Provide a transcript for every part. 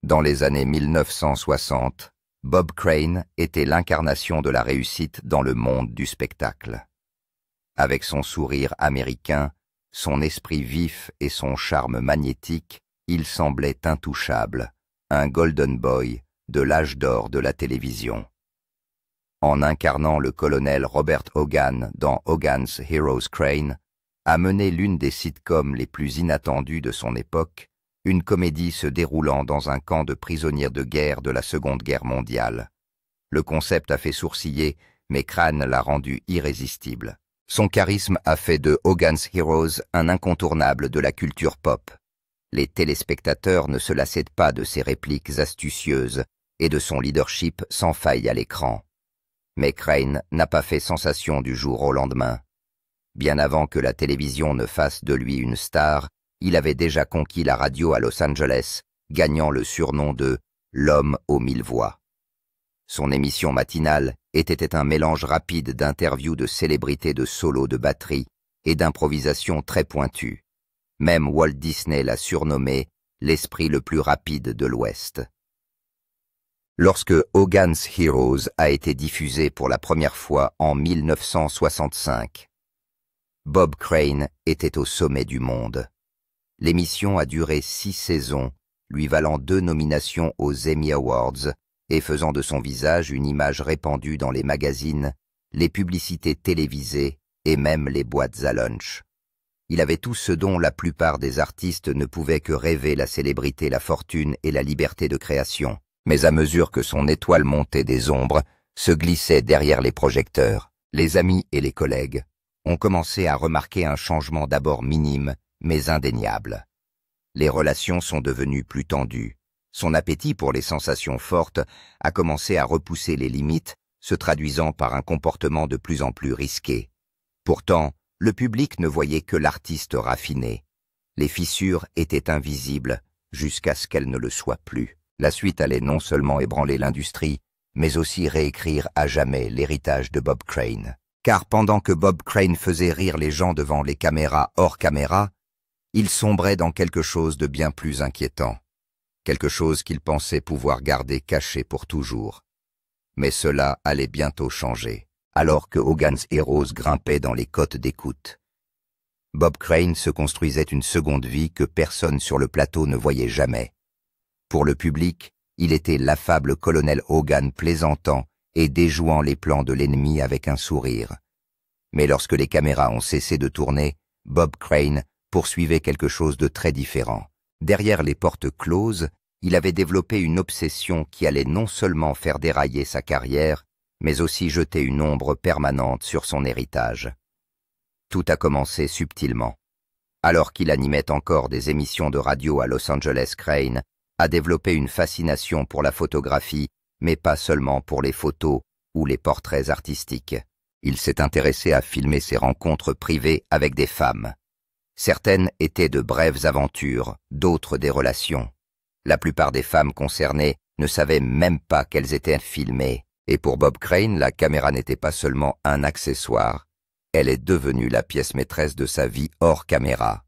Dans les années 1960, Bob Crane était l'incarnation de la réussite dans le monde du spectacle. Avec son sourire américain, son esprit vif et son charme magnétique, il semblait intouchable, un golden boy de l'âge d'or de la télévision. En incarnant le colonel Robert Hogan dans Hogan's Heroes Crane, a mené l'une des sitcoms les plus inattendues de son époque, une comédie se déroulant dans un camp de prisonniers de guerre de la Seconde Guerre mondiale. Le concept a fait sourciller, mais Crane l'a rendu irrésistible. Son charisme a fait de Hogan's Heroes un incontournable de la culture pop. Les téléspectateurs ne se lassaient pas de ses répliques astucieuses et de son leadership sans faille à l'écran. Mais Crane n'a pas fait sensation du jour au lendemain. Bien avant que la télévision ne fasse de lui une star, il avait déjà conquis la radio à Los Angeles, gagnant le surnom de « l'homme aux 1000 voix ». Son émission matinale était un mélange rapide d'interviews de célébrités de solos de batterie et d'improvisation très pointues. Même Walt Disney l'a surnommé « l'esprit le plus rapide de l'Ouest ». Lorsque Hogan's Heroes a été diffusé pour la première fois en 1965, Bob Crane était au sommet du monde. L'émission a duré 6 saisons, lui valant 2 nominations aux Emmy Awards et faisant de son visage une image répandue dans les magazines, les publicités télévisées et même les boîtes à lunch. Il avait tout ce dont la plupart des artistes ne pouvaient que rêver: la célébrité, la fortune et la liberté de création. Mais à mesure que son étoile montait des ombres, se glissait derrière les projecteurs, les amis et les collègues ont commencé à remarquer un changement d'abord minime, mais indéniable. Les relations sont devenues plus tendues. Son appétit pour les sensations fortes a commencé à repousser les limites, se traduisant par un comportement de plus en plus risqué. Pourtant, le public ne voyait que l'artiste raffiné. Les fissures étaient invisibles jusqu'à ce qu'elles ne le soient plus. La suite allait non seulement ébranler l'industrie, mais aussi réécrire à jamais l'héritage de Bob Crane. Car pendant que Bob Crane faisait rire les gens devant les caméras hors caméra, il sombrait dans quelque chose de bien plus inquiétant, quelque chose qu'il pensait pouvoir garder caché pour toujours. Mais cela allait bientôt changer, alors que Hogan's Heroes grimpait dans les cotes d'écoute. Bob Crane se construisait une seconde vie que personne sur le plateau ne voyait jamais. Pour le public, il était l'affable colonel Hogan plaisantant et déjouant les plans de l'ennemi avec un sourire. Mais lorsque les caméras ont cessé de tourner, Bob Crane poursuivait quelque chose de très différent. Derrière les portes closes, il avait développé une obsession qui allait non seulement faire dérailler sa carrière, mais aussi jeter une ombre permanente sur son héritage. Tout a commencé subtilement. Alors qu'il animait encore des émissions de radio à Los Angeles, Crane a développé une fascination pour la photographie, mais pas seulement pour les photos ou les portraits artistiques. Il s'est intéressé à filmer ses rencontres privées avec des femmes. Certaines étaient de brèves aventures, d'autres des relations. La plupart des femmes concernées ne savaient même pas qu'elles étaient filmées. Et pour Bob Crane, la caméra n'était pas seulement un accessoire, elle est devenue la pièce maîtresse de sa vie hors caméra.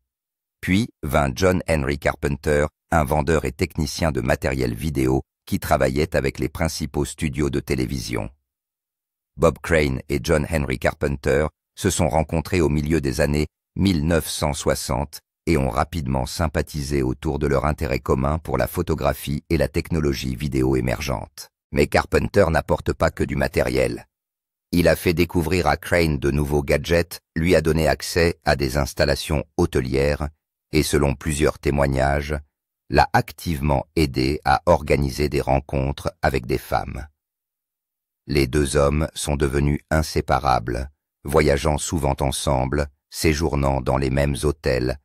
Puis vint John Henry Carpenter, un vendeur et technicien de matériel vidéo qui travaillait avec les principaux studios de télévision. Bob Crane et John Henry Carpenter se sont rencontrés au milieu des années 1960 et ont rapidement sympathisé autour de leur intérêt commun pour la photographie et la technologie vidéo émergente. Mais Carpenter n'apporte pas que du matériel. Il a fait découvrir à Crane de nouveaux gadgets, lui a donné accès à des installations hôtelières et, selon plusieurs témoignages, l'a activement aidé à organiser des rencontres avec des femmes. Les deux hommes sont devenus inséparables, voyageant souvent ensemble, séjournant dans les mêmes hôtels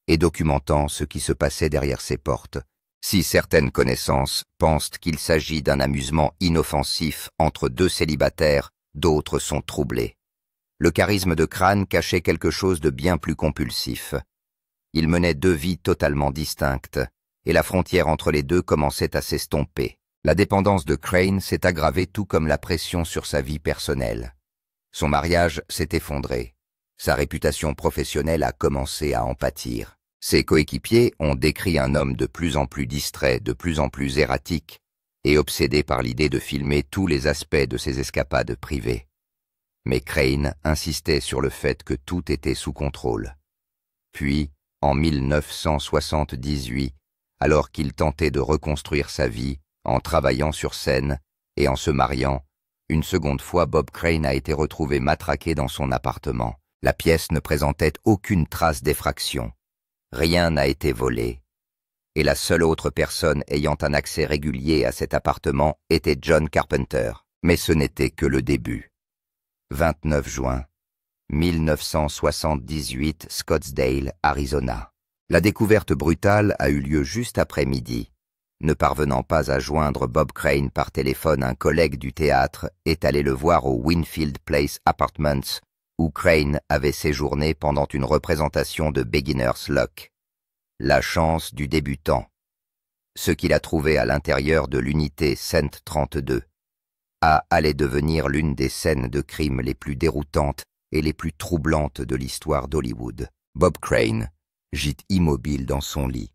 et documentant ce qui se passait derrière ces portes. Si certaines connaissances pensent qu'il s'agit d'un amusement inoffensif entre deux célibataires, d'autres sont troublés. Le charisme de Crane cachait quelque chose de bien plus compulsif. Il menait 2 vies totalement distinctes, et la frontière entre les deux commençait à s'estomper. La dépendance de Crane s'est aggravée tout comme la pression sur sa vie personnelle. Son mariage s'est effondré. Sa réputation professionnelle a commencé à en pâtir. Ses coéquipiers ont décrit un homme de plus en plus distrait, de plus en plus erratique, et obsédé par l'idée de filmer tous les aspects de ses escapades privées. Mais Crane insistait sur le fait que tout était sous contrôle. Puis, en 1978, alors qu'il tentait de reconstruire sa vie, en travaillant sur scène et en se mariant, une seconde fois Bob Crane a été retrouvé matraqué dans son appartement. La pièce ne présentait aucune trace d'effraction. Rien n'a été volé. Et la seule autre personne ayant un accès régulier à cet appartement était John Carpenter. Mais ce n'était que le début. 29 juin 1978, Scottsdale, Arizona. La découverte brutale a eu lieu juste après midi. Ne parvenant pas à joindre Bob Crane par téléphone, un collègue du théâtre est allé le voir au Winfield Place Apartments, où Crane avait séjourné pendant une représentation de Beginner's Luck. La chance du débutant. Ce qu'il a trouvé à l'intérieur de l'unité Cent 32 allait devenir l'une des scènes de crime les plus déroutantes et les plus troublantes de l'histoire d'Hollywood. Bob Crane gît immobile dans son lit.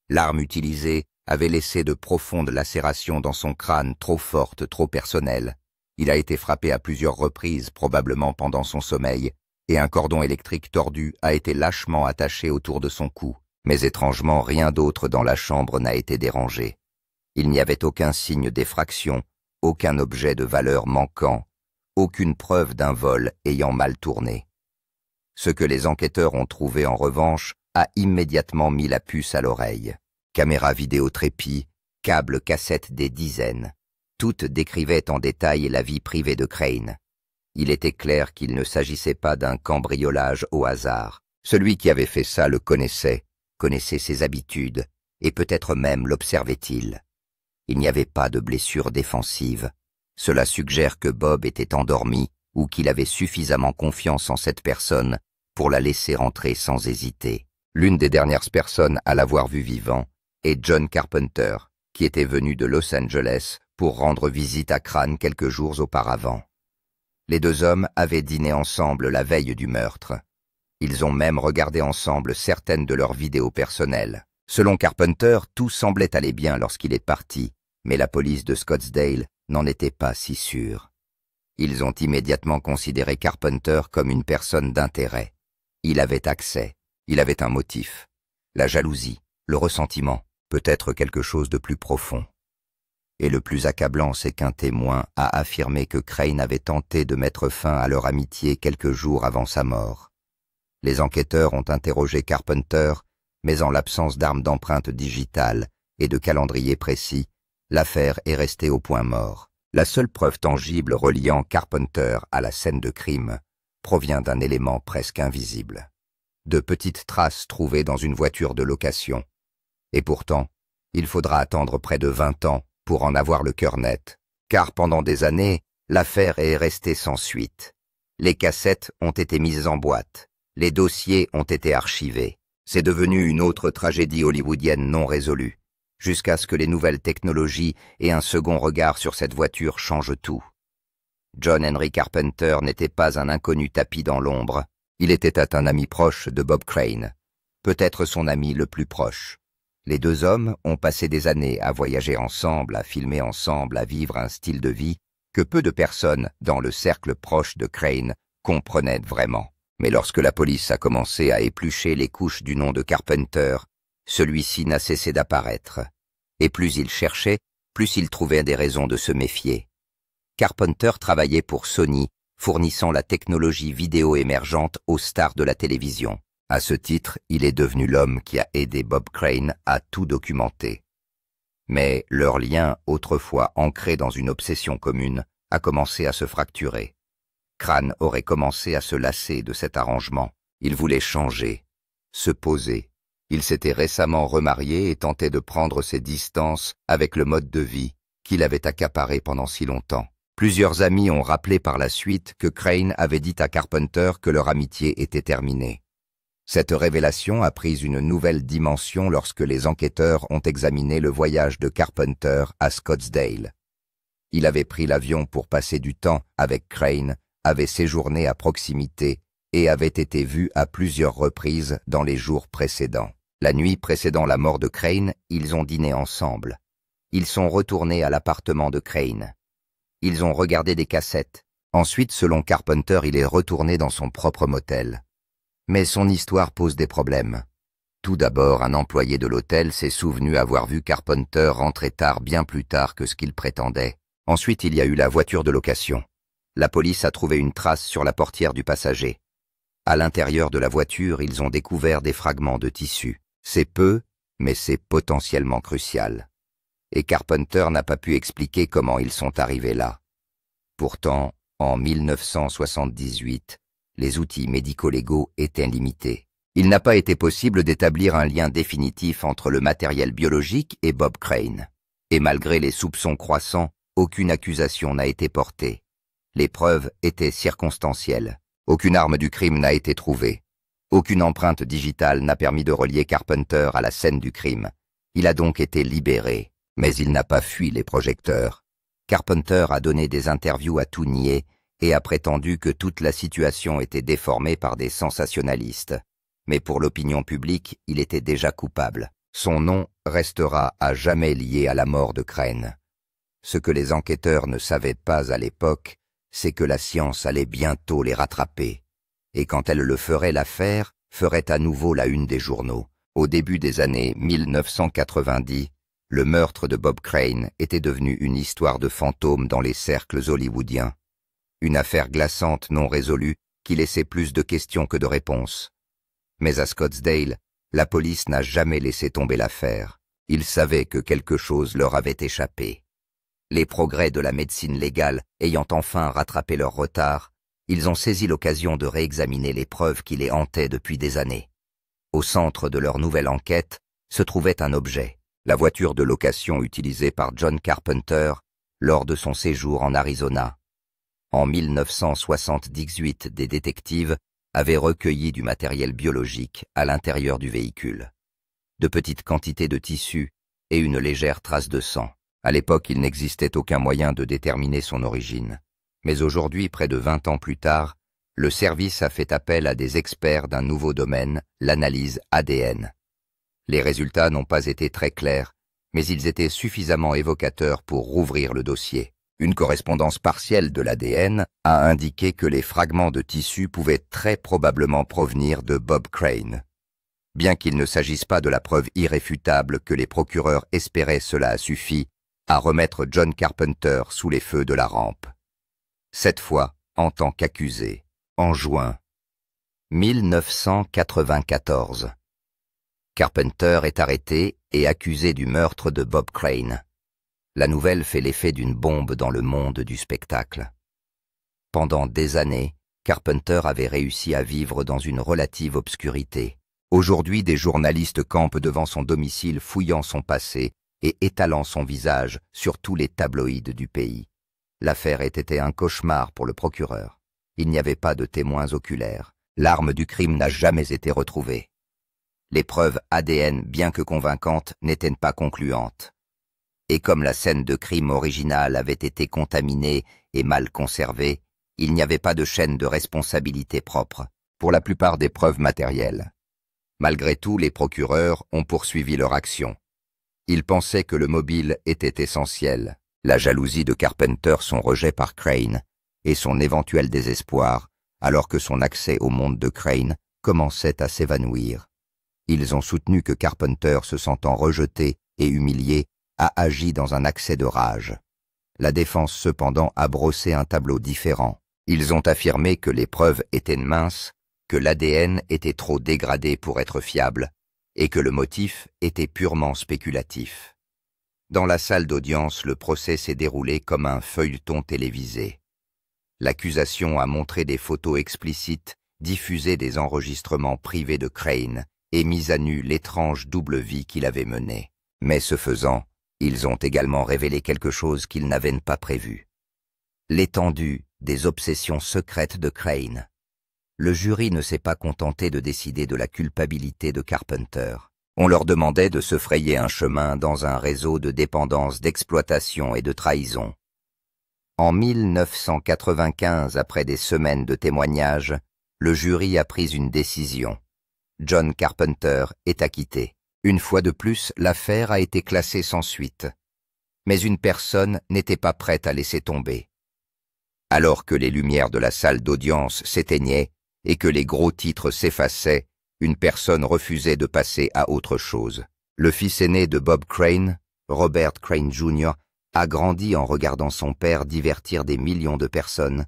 L'arme utilisée avait laissé de profondes lacérations dans son crâne, trop fortes, trop personnelles. Il a été frappé à plusieurs reprises, probablement pendant son sommeil, et un cordon électrique tordu a été lâchement attaché autour de son cou. Mais étrangement, rien d'autre dans la chambre n'a été dérangé. Il n'y avait aucun signe d'effraction, aucun objet de valeur manquant, aucune preuve d'un vol ayant mal tourné. Ce que les enquêteurs ont trouvé en revanche a immédiatement mis la puce à l'oreille. Caméras vidéo trépied, câbles cassettes des dizaines. Toutes décrivaient en détail la vie privée de Crane. Il était clair qu'il ne s'agissait pas d'un cambriolage au hasard. Celui qui avait fait ça le connaissait ses habitudes, et peut-être même l'observait-il. Il n'y avait pas de blessure défensive. Cela suggère que Bob était endormi ou qu'il avait suffisamment confiance en cette personne pour la laisser entrer sans hésiter. L'une des dernières personnes à l'avoir vu vivant est John Carpenter, qui était venu de Los Angeles pour rendre visite à Crane quelques jours auparavant. Les deux hommes avaient dîné ensemble la veille du meurtre. Ils ont même regardé ensemble certaines de leurs vidéos personnelles. Selon Carpenter, tout semblait aller bien lorsqu'il est parti, mais la police de Scottsdale n'en était pas si sûre. Ils ont immédiatement considéré Carpenter comme une personne d'intérêt. Il avait accès, il avait un motif. La jalousie, le ressentiment, peut-être quelque chose de plus profond. Et le plus accablant, c'est qu'un témoin a affirmé que Crane avait tenté de mettre fin à leur amitié quelques jours avant sa mort. Les enquêteurs ont interrogé Carpenter, mais en l'absence d'armes d'empreinte digitales et de calendrier précis, l'affaire est restée au point mort. La seule preuve tangible reliant Carpenter à la scène de crime provient d'un élément presque invisible. De petites traces trouvées dans une voiture de location. Et pourtant, il faudra attendre près de 20 ans pour en avoir le cœur net, car pendant des années, l'affaire est restée sans suite. Les cassettes ont été mises en boîte. Les dossiers ont été archivés. C'est devenu une autre tragédie hollywoodienne non résolue, jusqu'à ce que les nouvelles technologies et un second regard sur cette voiture changent tout. John Henry Carpenter n'était pas un inconnu tapi dans l'ombre. Il était un ami proche de Bob Crane, peut-être son ami le plus proche. Les deux hommes ont passé des années à voyager ensemble, à filmer ensemble, à vivre un style de vie que peu de personnes dans le cercle proche de Crane comprenaient vraiment. Mais lorsque la police a commencé à éplucher les couches du nom de Carpenter, celui-ci n'a cessé d'apparaître. Et plus il cherchait, plus il trouvait des raisons de se méfier. Carpenter travaillait pour Sony, fournissant la technologie vidéo émergente aux stars de la télévision. À ce titre, il est devenu l'homme qui a aidé Bob Crane à tout documenter. Mais leur lien, autrefois ancré dans une obsession commune, a commencé à se fracturer. Crane aurait commencé à se lasser de cet arrangement. Il voulait changer, se poser. Il s'était récemment remarié et tentait de prendre ses distances avec le mode de vie qu'il avait accaparé pendant si longtemps. Plusieurs amis ont rappelé par la suite que Crane avait dit à Carpenter que leur amitié était terminée. Cette révélation a pris une nouvelle dimension lorsque les enquêteurs ont examiné le voyage de Carpenter à Scottsdale. Il avait pris l'avion pour passer du temps avec Crane, avait séjourné à proximité et avait été vu à plusieurs reprises dans les jours précédents. La nuit précédant la mort de Crane, ils ont dîné ensemble. Ils sont retournés à l'appartement de Crane. Ils ont regardé des cassettes. Ensuite, selon Carpenter, il est retourné dans son propre motel. Mais son histoire pose des problèmes. Tout d'abord, un employé de l'hôtel s'est souvenu avoir vu Carpenter rentrer tard, bien plus tard que ce qu'il prétendait. Ensuite, il y a eu la voiture de location. La police a trouvé une trace sur la portière du passager. À l'intérieur de la voiture, ils ont découvert des fragments de tissu. C'est peu, mais c'est potentiellement crucial. Et Carpenter n'a pas pu expliquer comment ils sont arrivés là. Pourtant, en 1978, les outils médico-légaux étaient limités. Il n'a pas été possible d'établir un lien définitif entre le matériel biologique et Bob Crane. Et malgré les soupçons croissants, aucune accusation n'a été portée. Les preuves étaient circonstancielles. Aucune arme du crime n'a été trouvée. Aucune empreinte digitale n'a permis de relier Carpenter à la scène du crime. Il a donc été libéré, mais il n'a pas fui les projecteurs. Carpenter a donné des interviews à tout nier et a prétendu que toute la situation était déformée par des sensationnalistes. Mais pour l'opinion publique, il était déjà coupable. Son nom restera à jamais lié à la mort de Crane. Ce que les enquêteurs ne savaient pas à l'époque, c'est que la science allait bientôt les rattraper. Et quand elle le ferait, l'affaire ferait à nouveau la une des journaux. Au début des années 1990, le meurtre de Bob Crane était devenu une histoire de fantôme dans les cercles hollywoodiens. Une affaire glaçante non résolue qui laissait plus de questions que de réponses. Mais à Scottsdale, la police n'a jamais laissé tomber l'affaire. Ils savaient que quelque chose leur avait échappé. Les progrès de la médecine légale ayant enfin rattrapé leur retard, ils ont saisi l'occasion de réexaminer les preuves qui les hantaient depuis des années. Au centre de leur nouvelle enquête se trouvait un objet, la voiture de location utilisée par John Carpenter lors de son séjour en Arizona. En 1978, des détectives avaient recueilli du matériel biologique à l'intérieur du véhicule. De petites quantités de tissu et une légère trace de sang. À l'époque, il n'existait aucun moyen de déterminer son origine. Mais aujourd'hui, près de 20 ans plus tard, le service a fait appel à des experts d'un nouveau domaine, l'analyse ADN. Les résultats n'ont pas été très clairs, mais ils étaient suffisamment évocateurs pour rouvrir le dossier. Une correspondance partielle de l'ADN a indiqué que les fragments de tissu pouvaient très probablement provenir de Bob Crane. Bien qu'il ne s'agisse pas de la preuve irréfutable que les procureurs espéraient, cela a suffi à remettre John Carpenter sous les feux de la rampe. Cette fois, en tant qu'accusé, en juin 1994. Carpenter est arrêté et accusé du meurtre de Bob Crane. La nouvelle fait l'effet d'une bombe dans le monde du spectacle. Pendant des années, Carpenter avait réussi à vivre dans une relative obscurité. Aujourd'hui, des journalistes campent devant son domicile fouillant son passé et étalant son visage sur tous les tabloïds du pays. L'affaire était un cauchemar pour le procureur. Il n'y avait pas de témoins oculaires. L'arme du crime n'a jamais été retrouvée. Les preuves ADN, bien que convaincantes, n'étaient pas concluantes. Et comme la scène de crime originale avait été contaminée et mal conservée, il n'y avait pas de chaîne de responsabilité propre pour la plupart des preuves matérielles. Malgré tout, les procureurs ont poursuivi leur action. Ils pensaient que le mobile était essentiel. La jalousie de Carpenter, son rejet par Crane et son éventuel désespoir, alors que son accès au monde de Crane commençait à s'évanouir. Ils ont soutenu que Carpenter, se sentant rejeté et humilié, a agi dans un accès de rage. La défense, cependant, a brossé un tableau différent. Ils ont affirmé que les preuves étaient minces, que l'ADN était trop dégradé pour être fiable, et que le motif était purement spéculatif. Dans la salle d'audience, le procès s'est déroulé comme un feuilleton télévisé. L'accusation a montré des photos explicites, diffusé des enregistrements privés de Crane et mis à nu l'étrange double vie qu'il avait menée. Mais ce faisant, ils ont également révélé quelque chose qu'ils n'avaient pas prévu. L'étendue des obsessions secrètes de Crane. Le jury ne s'est pas contenté de décider de la culpabilité de Carpenter. On leur demandait de se frayer un chemin dans un réseau de dépendance, d'exploitation et de trahison. En 1995, après des semaines de témoignages, le jury a pris une décision. John Carpenter, est acquitté. Une fois de plus, l'affaire a été classée sans suite. Mais une personne n'était pas prête à laisser tomber. Alors que les lumières de la salle d'audience s'éteignaient et que les gros titres s'effaçaient, une personne refusait de passer à autre chose. Le fils aîné de Bob Crane, Robert Crane Jr., a grandi en regardant son père divertir des millions de personnes,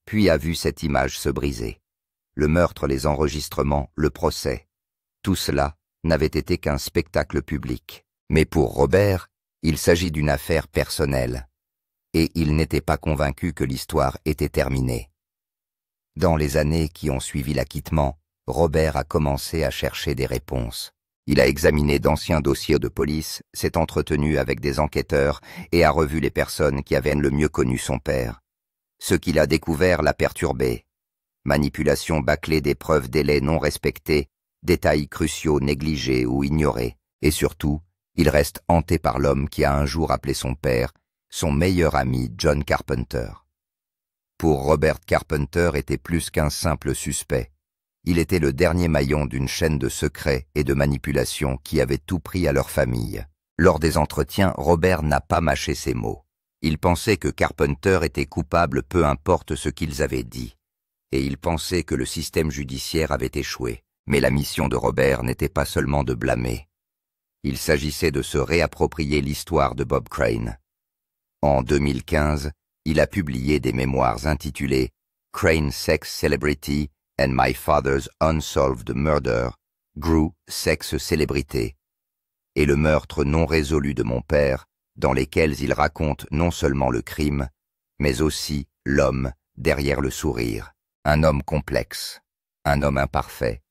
puis a vu cette image se briser. Le meurtre, les enregistrements, le procès, tout cela n'avait été qu'un spectacle public. Mais pour Robert, il s'agit d'une affaire personnelle, et il n'était pas convaincu que l'histoire était terminée. Dans les années qui ont suivi l'acquittement, Robert a commencé à chercher des réponses. Il a examiné d'anciens dossiers de police, s'est entretenu avec des enquêteurs et a revu les personnes qui avaient le mieux connu son père. Ce qu'il a découvert l'a perturbé. Manipulation bâclée des preuves, délais non respectés, détails cruciaux négligés ou ignorés. Et surtout, il reste hanté par l'homme qui a un jour appelé son père, son meilleur ami John Carpenter. Pour Robert, Carpenter était plus qu'un simple suspect. Il était le dernier maillon d'une chaîne de secrets et de manipulation qui avait tout pris à leur famille. Lors des entretiens, Robert n'a pas mâché ses mots. Il pensait que Carpenter était coupable peu importe ce qu'ils avaient dit. Et il pensait que le système judiciaire avait échoué. Mais la mission de Robert n'était pas seulement de blâmer. Il s'agissait de se réapproprier l'histoire de Bob Crane. En 2015, il a publié des mémoires intitulées « Crane Sex Celebrity and My Father's Unsolved Murder, Gru Sex Célébrité » et le meurtre non résolu de mon père, dans lesquels il raconte non seulement le crime, mais aussi l'homme derrière le sourire. Un homme complexe, un homme imparfait,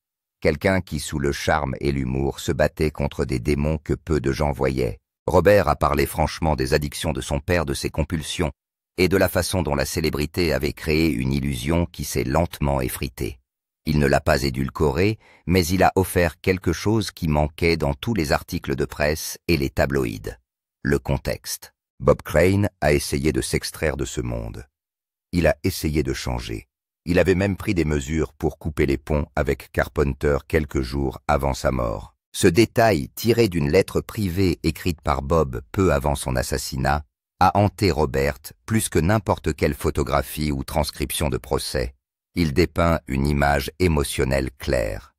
quelqu'un qui, sous le charme et l'humour, se battait contre des démons que peu de gens voyaient. Robert a parlé franchement des addictions de son père, de ses compulsions, et de la façon dont la célébrité avait créé une illusion qui s'est lentement effritée. Il ne l'a pas édulcorée, mais il a offert quelque chose qui manquait dans tous les articles de presse et les tabloïds. Le contexte. Bob Crane a essayé de s'extraire de ce monde. Il a essayé de changer. Il avait même pris des mesures pour couper les ponts avec Carpenter quelques jours avant sa mort. Ce détail, tiré d'une lettre privée écrite par Bob peu avant son assassinat, a hanté Robert plus que n'importe quelle photographie ou transcription de procès. Il dépeint une image émotionnelle claire.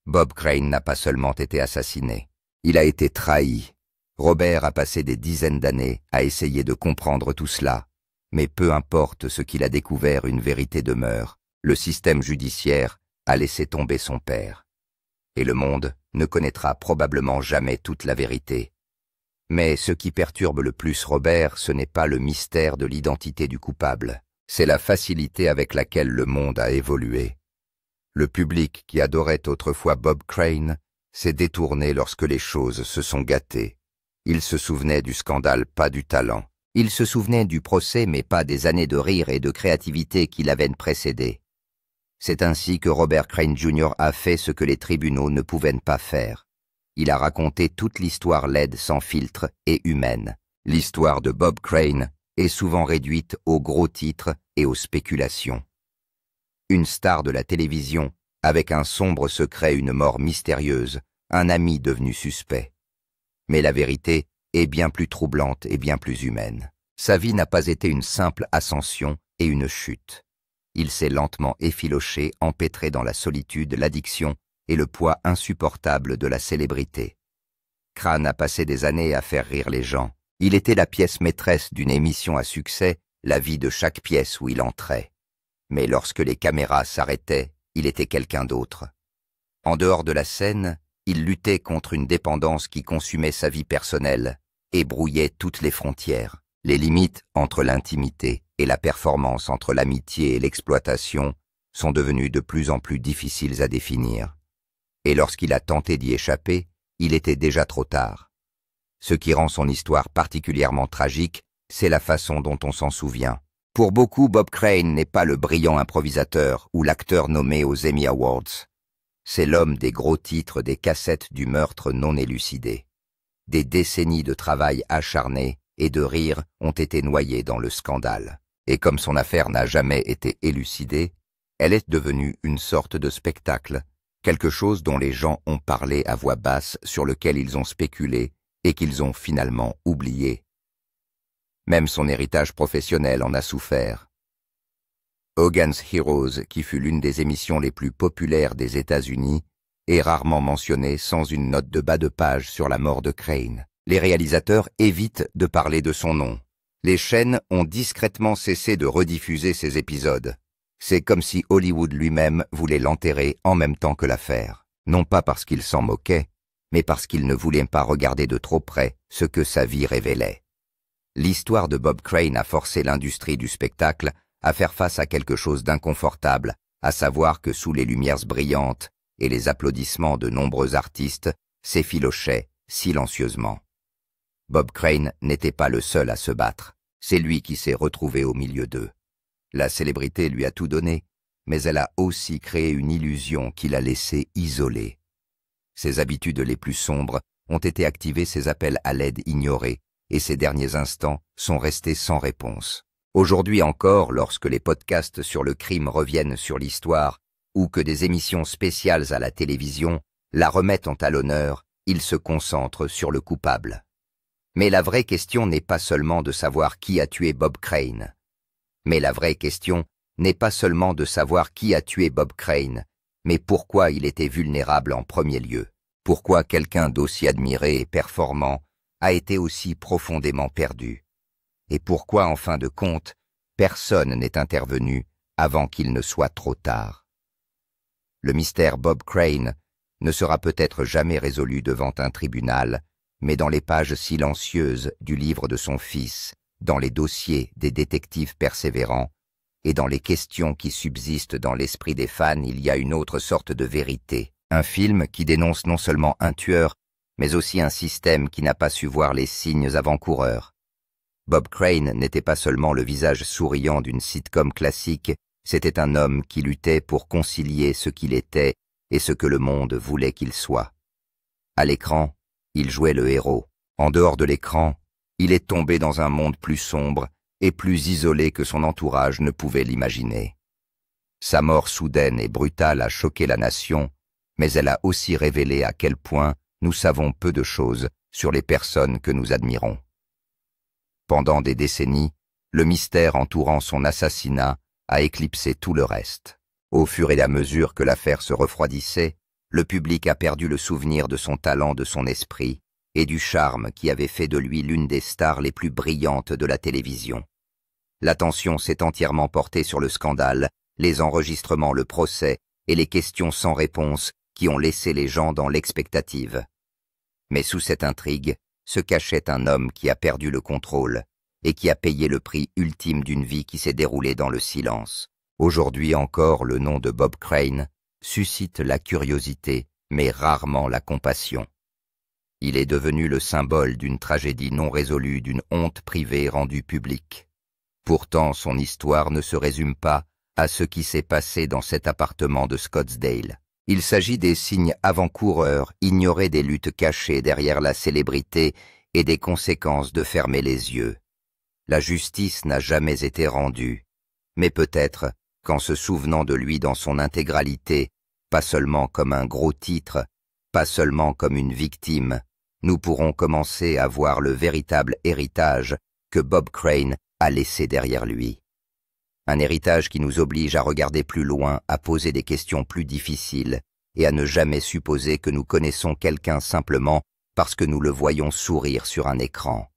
Bob Crane n'a pas seulement été assassiné, il a été trahi. Robert a passé des dizaines d'années à essayer de comprendre tout cela. Mais peu importe ce qu'il a découvert, une vérité demeure. Le système judiciaire a laissé tomber son père. Et le monde ne connaîtra probablement jamais toute la vérité. Mais ce qui perturbe le plus Robert, ce n'est pas le mystère de l'identité du coupable. C'est la facilité avec laquelle le monde a évolué. Le public qui adorait autrefois Bob Crane s'est détourné lorsque les choses se sont gâtées. Il se souvenait du scandale, pas du talent. Il se souvenait du procès, mais pas des années de rire et de créativité qui l'avaient précédé. C'est ainsi que Robert Crane Jr. a fait ce que les tribunaux ne pouvaient pas faire. Il a raconté toute l'histoire laide, sans filtre et humaine. L'histoire de Bob Crane est souvent réduite aux gros titres et aux spéculations. Une star de la télévision, avec un sombre secret, une mort mystérieuse, un ami devenu suspect. Mais la vérité est bien plus troublante et bien plus humaine. Sa vie n'a pas été une simple ascension et une chute. Il s'est lentement effiloché, empêtré dans la solitude, l'addiction et le poids insupportable de la célébrité. Crane a passé des années à faire rire les gens. Il était la pièce maîtresse d'une émission à succès, la vie de chaque pièce où il entrait. Mais lorsque les caméras s'arrêtaient, il était quelqu'un d'autre. En dehors de la scène, il luttait contre une dépendance qui consumait sa vie personnelle et brouillait toutes les frontières. Les limites entre l'intimité et la performance, entre l'amitié et l'exploitation, sont devenues de plus en plus difficiles à définir. Et lorsqu'il a tenté d'y échapper, il était déjà trop tard. Ce qui rend son histoire particulièrement tragique, c'est la façon dont on s'en souvient. Pour beaucoup, Bob Crane n'est pas le brillant improvisateur ou l'acteur nommé aux Emmy Awards. C'est l'homme des gros titres, des cassettes du meurtre non élucidé. Des décennies de travail acharné et de rire ont été noyées dans le scandale. Et comme son affaire n'a jamais été élucidée, elle est devenue une sorte de spectacle, quelque chose dont les gens ont parlé à voix basse, sur lequel ils ont spéculé et qu'ils ont finalement oublié. Même son héritage professionnel en a souffert. Hogan's Heroes, qui fut l'une des émissions les plus populaires des États-Unis, est rarement mentionné sans une note de bas de page sur la mort de Crane. Les réalisateurs évitent de parler de son nom. Les chaînes ont discrètement cessé de rediffuser ces épisodes. C'est comme si Hollywood lui-même voulait l'enterrer en même temps que l'affaire. Non pas parce qu'il s'en moquait, mais parce qu'il ne voulait pas regarder de trop près ce que sa vie révélait. L'histoire de Bob Crane a forcé l'industrie du spectacle à faire face à quelque chose d'inconfortable, à savoir que sous les lumières brillantes et les applaudissements de nombreux artistes s'effilochaient silencieusement. Bob Crane n'était pas le seul à se battre, c'est lui qui s'est retrouvé au milieu d'eux. La célébrité lui a tout donné, mais elle a aussi créé une illusion qui l'a laissé isolé. Ses habitudes les plus sombres ont été activées, ses appels à l'aide ignorés, et ses derniers instants sont restés sans réponse. Aujourd'hui encore, lorsque les podcasts sur le crime reviennent sur l'histoire, ou que des émissions spéciales à la télévision la remettent à l'honneur, ils se concentrent sur le coupable. Mais la vraie question n'est pas seulement de savoir qui a tué Bob Crane. Mais la vraie question n'est pas seulement de savoir qui a tué Bob Crane, mais pourquoi il était vulnérable en premier lieu. Pourquoi quelqu'un d'aussi admiré et performant a été aussi profondément perdu. Et pourquoi, en fin de compte, personne n'est intervenu avant qu'il ne soit trop tard. Le mystère Bob Crane ne sera peut-être jamais résolu devant un tribunal, mais dans les pages silencieuses du livre de son fils, dans les dossiers des détectives persévérants, et dans les questions qui subsistent dans l'esprit des fans, il y a une autre sorte de vérité. Un film qui dénonce non seulement un tueur, mais aussi un système qui n'a pas su voir les signes avant-coureurs. Bob Crane n'était pas seulement le visage souriant d'une sitcom classique, c'était un homme qui luttait pour concilier ce qu'il était et ce que le monde voulait qu'il soit. À l'écran, il jouait le héros. En dehors de l'écran, il est tombé dans un monde plus sombre et plus isolé que son entourage ne pouvait l'imaginer. Sa mort soudaine et brutale a choqué la nation, mais elle a aussi révélé à quel point nous savons peu de choses sur les personnes que nous admirons. Pendant des décennies, le mystère entourant son assassinat a éclipsé tout le reste. Au fur et à mesure que l'affaire se refroidissait, le public a perdu le souvenir de son talent, de son esprit et du charme qui avait fait de lui l'une des stars les plus brillantes de la télévision. L'attention s'est entièrement portée sur le scandale, les enregistrements, le procès et les questions sans réponse qui ont laissé les gens dans l'expectative. Mais sous cette intrigue se cachait un homme qui a perdu le contrôle et qui a payé le prix ultime d'une vie qui s'est déroulée dans le silence. Aujourd'hui encore, le nom de Bob Crane suscite la curiosité, mais rarement la compassion. Il est devenu le symbole d'une tragédie non résolue, d'une honte privée rendue publique. Pourtant, son histoire ne se résume pas à ce qui s'est passé dans cet appartement de Scottsdale. Il s'agit des signes avant-coureurs, ignorés des luttes cachées derrière la célébrité et des conséquences de fermer les yeux. La justice n'a jamais été rendue, mais peut-être qu'en se souvenant de lui dans son intégralité, pas seulement comme un gros titre, pas seulement comme une victime, nous pourrons commencer à voir le véritable héritage que Bob Crane a laissé derrière lui. Un héritage qui nous oblige à regarder plus loin, à poser des questions plus difficiles et à ne jamais supposer que nous connaissons quelqu'un simplement parce que nous le voyons sourire sur un écran.